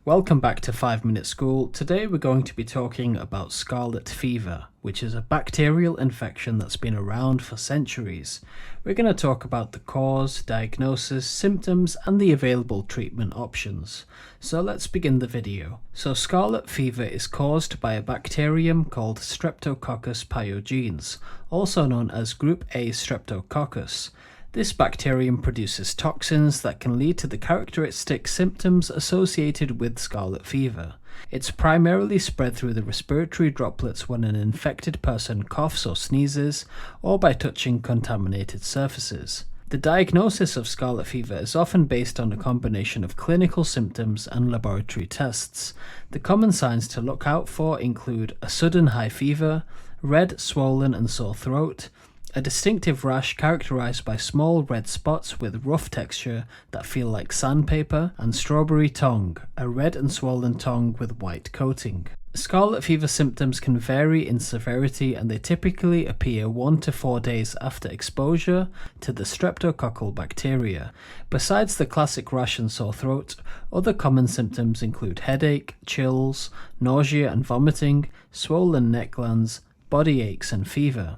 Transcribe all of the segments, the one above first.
Welcome back to 5 Minute School. Today we're going to be talking about scarlet fever, which is a bacterial infection that's been around for centuries. We're going to talk about the cause, diagnosis, symptoms, and the available treatment options. So let's begin the video. So scarlet fever is caused by a bacterium called Streptococcus pyogenes, also known as Group A Streptococcus. This bacterium produces toxins that can lead to the characteristic symptoms associated with scarlet fever. It's primarily spread through the respiratory droplets when an infected person coughs or sneezes, or by touching contaminated surfaces. The diagnosis of scarlet fever is often based on a combination of clinical symptoms and laboratory tests. The common signs to look out for include a sudden high fever, red, swollen and sore throat, a distinctive rash characterized by small red spots with rough texture that feel like sandpaper, and strawberry tongue, a red and swollen tongue with white coating. Scarlet fever symptoms can vary in severity and they typically appear 1 to 4 days after exposure to the streptococcal bacteria. Besides the classic rash and sore throat, other common symptoms include headache, chills, nausea and vomiting, swollen neck glands, body aches and fever.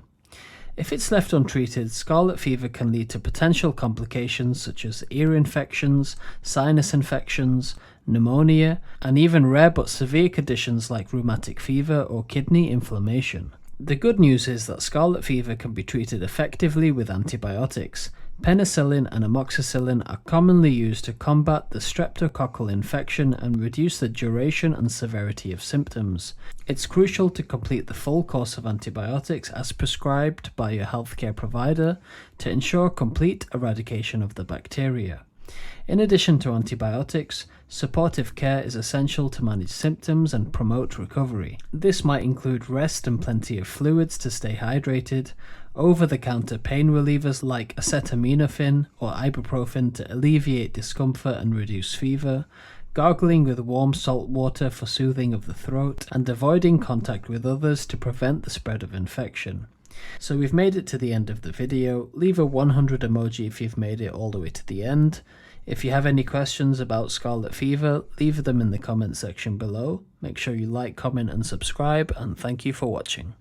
If it's left untreated, scarlet fever can lead to potential complications such as ear infections, sinus infections, pneumonia, and even rare but severe conditions like rheumatic fever or kidney inflammation. The good news is that scarlet fever can be treated effectively with antibiotics. Penicillin and amoxicillin are commonly used to combat the streptococcal infection and reduce the duration and severity of symptoms. It's crucial to complete the full course of antibiotics as prescribed by your healthcare provider to ensure complete eradication of the bacteria. In addition to antibiotics, supportive care is essential to manage symptoms and promote recovery. This might include rest and plenty of fluids to stay hydrated, over-the-counter pain relievers like acetaminophen or ibuprofen to alleviate discomfort and reduce fever, gargling with warm salt water for soothing of the throat, and avoiding contact with others to prevent the spread of infection. So we've made it to the end of the video. Leave a 100 emoji if you've made it all the way to the end. If you have any questions about scarlet fever, leave them in the comment section below. Make sure you like, comment and subscribe, and thank you for watching.